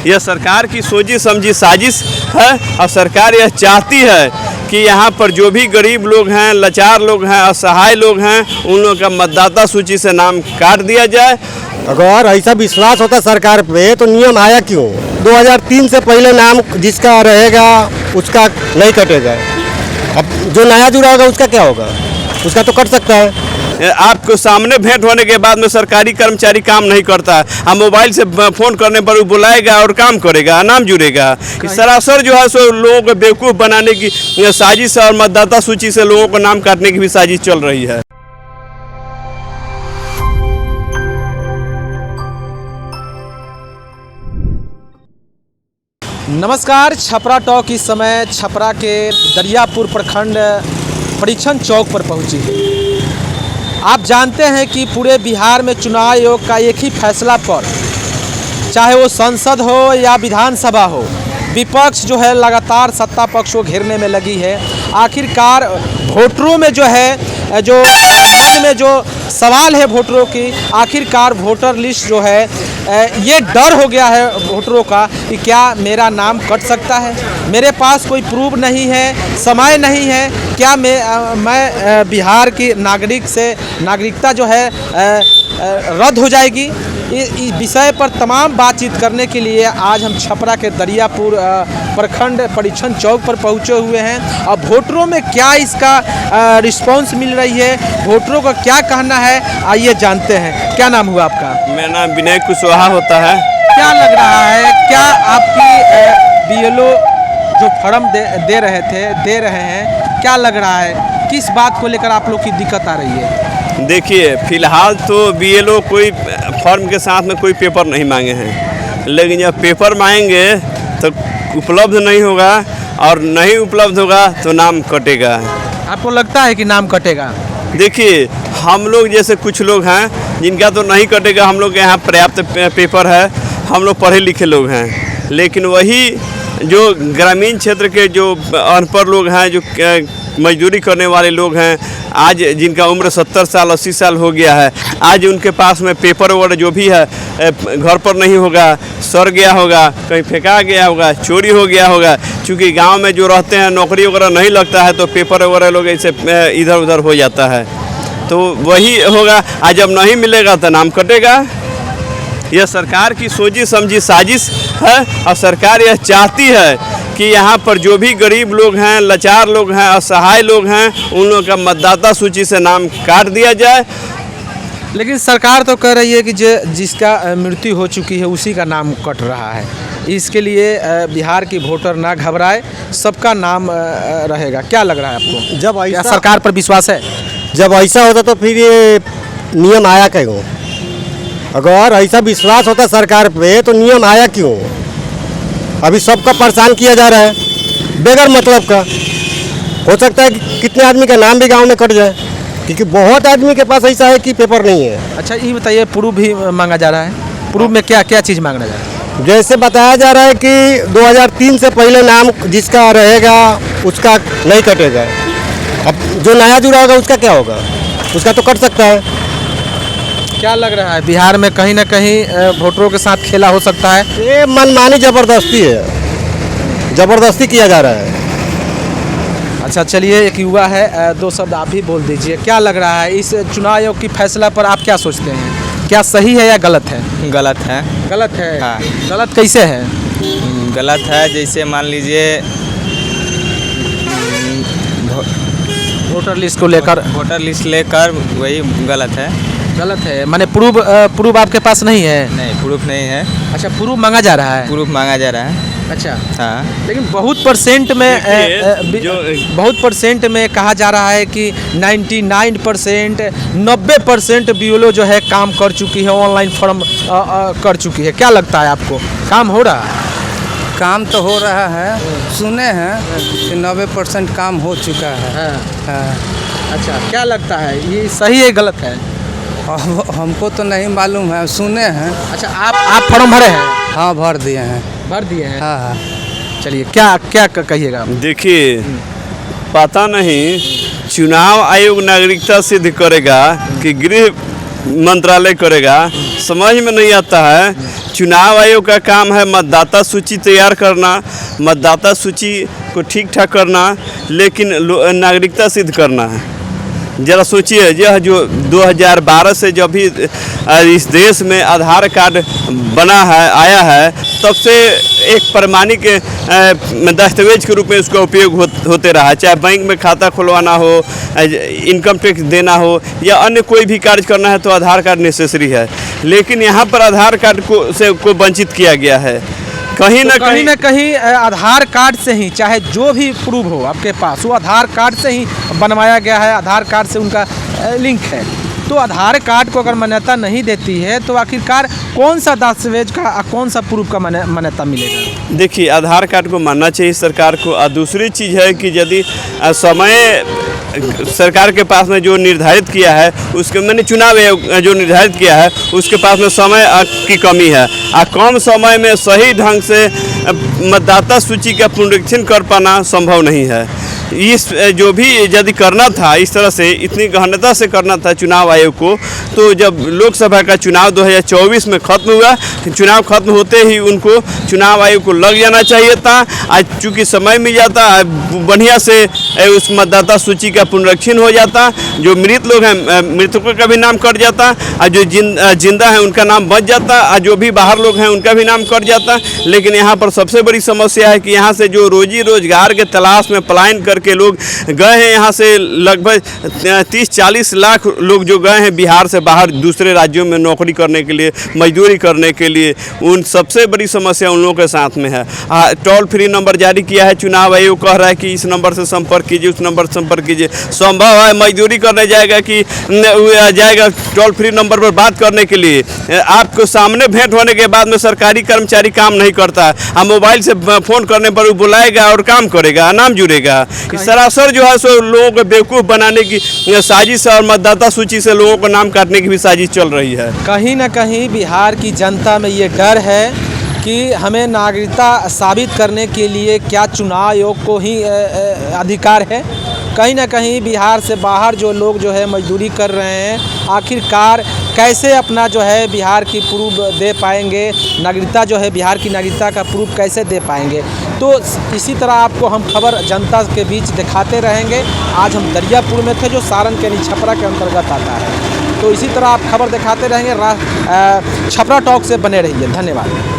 यह सरकार की सोची समझी साजिश है और सरकार यह चाहती है कि यहाँ पर जो भी गरीब लोग हैं, लाचार लोग हैं, असहाय लोग हैं, उन लोगों का मतदाता सूची से नाम काट दिया जाए। अगर ऐसा विश्वास होता सरकार पे तो नियम आया क्यों? 2003 से पहले नाम जिसका रहेगा उसका नहीं कटेगा। अब जो नया जुड़ा होगा उसका क्या होगा? उसका तो कट सकता है। आपको सामने भेंट होने के बाद में सरकारी कर्मचारी काम नहीं करता है, हम मोबाइल से फ़ोन करने पर वो बुलाएगा और काम करेगा, नाम जुड़ेगा। सरासर जो है सो लोगों को बेवकूफ़ बनाने की साजिश और मतदाता सूची से लोगों को नाम काटने की भी साजिश चल रही है। नमस्कार, छपरा टॉक इस समय छपरा के दरियापुर प्रखंड परीक्षण चौक पर पहुंची है। आप जानते हैं कि पूरे बिहार में चुनाव आयोग का एक ही फैसला पर, चाहे वो संसद हो या विधानसभा हो, विपक्ष जो है लगातार सत्ता पक्ष को घेरने में लगी है। आखिरकार वोटरों में जो है, जो मन में जो सवाल है वोटरों की, आखिरकार वोटर लिस्ट जो है, ये डर हो गया है वोटरों का कि क्या मेरा नाम कट सकता है, मेरे पास कोई प्रूफ नहीं है, समय नहीं है, क्या मैं बिहार की नागरिकता जो है रद्द हो जाएगी। इस विषय पर तमाम बातचीत करने के लिए आज हम छपरा के दरियापुर प्रखंड परीक्षण चौक पर पहुंचे हुए हैं। अब वोटरों में क्या इसका रिस्पांस मिल रही है, वोटरों का क्या कहना है, आइए जानते हैं। क्या नाम हुआ आपका? मेरा नाम विनय कुशवाहा होता है। क्या लग रहा है, क्या आपकी बीएलओ जो फॉर्म दे रहे हैं, क्या लग रहा है, किस बात को लेकर आप लोग की दिक्कत आ रही है? देखिए, फिलहाल तो बीएलओ कोई फॉर्म के साथ में कोई पेपर नहीं मांगे हैं, लेकिन जब पेपर मांगेंगे तो उपलब्ध नहीं होगा, और नहीं उपलब्ध होगा तो नाम कटेगा। आपको लगता है कि नाम कटेगा? देखिए, हम लोग जैसे कुछ लोग हैं जिनका तो नहीं कटेगा, हम लोग के यहाँ पर्याप्त पेपर है, हम लोग पढ़े लिखे लोग हैं। लेकिन वही जो ग्रामीण क्षेत्र के जो अनपढ़ लोग हैं, जो मजदूरी करने वाले लोग हैं, आज जिनका उम्र 70 साल 80 साल हो गया है, आज उनके पास में पेपर वगैरह जो भी है घर पर नहीं होगा, सड़ गया होगा, कहीं फेंका गया होगा, चोरी हो गया होगा। क्योंकि गांव में जो रहते हैं नौकरी वगैरह नहीं लगता है, तो पेपर वगैरह लोग ऐसे इधर उधर हो जाता है, तो वही होगा। आज जब नहीं मिलेगा तो नाम कटेगा। यह सरकार की सोची समझी साजिश है और सरकार यह चाहती है कि यहाँ पर जो भी गरीब लोग हैं, लाचार लोग हैं, असहाय लोग हैं, उन लोगों का मतदाता सूची से नाम काट दिया जाए। लेकिन सरकार तो कह रही है कि जिसका मृत्यु हो चुकी है उसी का नाम कट रहा है। इसके लिए बिहार की वोटर ना घबराए, सबका नाम रहेगा। क्या लग रहा है आपको? जब क्या ऐसा सरकार पर विश्वास है? जब ऐसा होता तो फिर ये नियम आया क्यों? अगर ऐसा विश्वास होता सरकार पे तो नियम आया क्यों? अभी सबका परेशान किया जा रहा है बेगर मतलब का। हो सकता है कि कितने आदमी का नाम भी गांव में कट जाए, क्योंकि बहुत आदमी के पास ऐसा है कि पेपर नहीं है। अच्छा, ये बताइए, प्रूफ भी मांगा जा रहा है? प्रूफ में क्या क्या चीज़ मांगना जा रहा है? जैसे बताया जा रहा है कि 2003 से पहले नाम जिसका रहेगा उसका नहीं कटेगा। अब जो नया जुड़ा होगा उसका क्या होगा? उसका तो कट सकता है। क्या लग रहा है, बिहार में कहीं ना कहीं वोटरों के साथ खेला हो सकता है? ये मनमानी ज़बरदस्ती है, ज़बरदस्ती किया जा रहा है। अच्छा, चलिए, एक युवा है, दो शब्द आप भी बोल दीजिए। क्या लग रहा है इस चुनाव आयोग की फैसला पर, आप क्या सोचते हैं? क्या सही है या गलत है? गलत है। गलत है? हाँ। गलत कैसे है? गलत है, जैसे मान लीजिए वोटर लिस्ट को लेकर। वोटर लिस्ट लेकर वही गलत है। गलत है माने प्रूफ आपके पास नहीं है? नहीं, प्रूफ नहीं है। अच्छा, प्रूफ मांगा जा रहा है? प्रूफ मांगा जा रहा है। अच्छा, हाँ। लेकिन बहुत परसेंट में कहा जा रहा है कि 99% 90% बीएलओ जो है काम कर चुकी है, ऑनलाइन फॉर्म कर चुकी है। क्या लगता है आपको, काम हो रहा है? काम तो हो रहा है, सुने हैं कि 90% काम हो चुका है। हाँ। अच्छा, क्या लगता है, ये सही है गलत है? हमको तो नहीं मालूम है, सुने हैं। अच्छा, आप फॉर्म भरे हैं? हाँ, भर दिए हैं। भर दिए हैं? हाँ हाँ। चलिए, क्या क्या कहिएगा? देखिए, पता नहीं चुनाव आयोग नागरिकता सिद्ध करेगा कि गृह मंत्रालय करेगा, समझ में नहीं आता है। चुनाव आयोग का काम है मतदाता सूची तैयार करना, मतदाता सूची को ठीक ठाक करना, लेकिन नागरिकता सिद्ध करना है। ज़रा सोचिए, यह जो 2012 से जब भी इस देश में आधार कार्ड बना है, आया है, तब से एक प्रमाणिक दस्तावेज के रूप में उसका उपयोग होते रहा। चाहे बैंक में खाता खुलवाना हो, इनकम टैक्स देना हो, या अन्य कोई भी कार्य करना है तो आधार कार्ड नेसेसरी है। लेकिन यहाँ पर आधार कार्ड को वंचित किया गया है। कहीं ना कहीं आधार कार्ड से ही, चाहे जो भी प्रूफ हो आपके पास, वो आधार कार्ड से ही बनवाया गया है, आधार कार्ड से उनका लिंक है। तो आधार कार्ड को अगर मान्यता नहीं देती है तो आखिरकार कौन सा दस्तावेज का, कौन सा प्रूफ का मान्यता मिलेगा? देखिए, आधार कार्ड को मानना चाहिए सरकार को। और दूसरी चीज़ है कि यदि समय सरकार के पास में जो निर्धारित किया है, उसके मैंने चुनाव आयोग जो निर्धारित किया है उसके पास में समय की कमी है। कम समय में सही ढंग से मतदाता सूची का पुनरीक्षण कर पाना संभव नहीं है। इस जो भी यदि करना था, इस तरह से इतनी गहनता से करना था चुनाव आयोग को, तो जब लोकसभा का चुनाव 2024 में ख़त्म हुआ, चुनाव खत्म होते ही उनको चुनाव आयोग को लग जाना चाहिए था। आज चूँकि समय मिल जाता, बढ़िया से उस मतदाता सूची का पुनरीक्षण हो जाता, जो मृत लोग हैं मृतकों का भी नाम कट जाता, और जो जिंदा हैं उनका नाम बच जाता, और जो भी बाहर लोग हैं उनका भी नाम कट जाता। लेकिन यहाँ पर सबसे बड़ी समस्या है कि यहाँ से जो रोजी रोजगार के तलाश में पलायन करके लोग गए हैं, यहाँ से लगभग 30-40 लाख लोग जो गए हैं बिहार से बाहर दूसरे राज्यों में नौकरी करने के लिए, मजदूरी करने के लिए, उन सबसे बड़ी समस्या उन लोगों के साथ में है। टोल फ्री नंबर जारी किया है चुनाव आयोग, कह रहा है कि इस नंबर से संपर्क कीजिए, उस नंबर से संपर्क कीजिए। संभव है मजदूरी करने जाएगा कि जाएगा टोल फ्री नंबर पर बात करने के लिए, आपको सामने भेंट होने के बाद में सरकारी कर्मचारी काम नहीं करता है। मोबाइल से फ़ोन करने पर वो बुलाएगा और काम करेगा, नाम जुड़ेगा। सरासर जो है सो लोगों को बेवकूफ़ बनाने की साजिश और मतदाता सूची से लोगों को नाम काटने की भी साजिश चल रही है। कहीं ना कहीं बिहार की जनता में ये डर है कि हमें नागरिकता साबित करने के लिए क्या चुनाव आयोग को ही अधिकार है। कहीं ना कहीं बिहार से बाहर जो लोग जो है मजदूरी कर रहे हैं, आखिरकार कैसे अपना जो है बिहार की प्रूफ दे पाएंगे, नागरिकता जो है बिहार की नागरिकता का प्रूफ कैसे दे पाएंगे। तो इसी तरह आपको हम खबर जनता के बीच दिखाते रहेंगे। आज हम दरियापुर में थे, जो सारण के छपरा के अंतर्गत आता है। तो इसी तरह आप खबर दिखाते रहेंगे। छपरा टॉक से बने रहिए। धन्यवाद।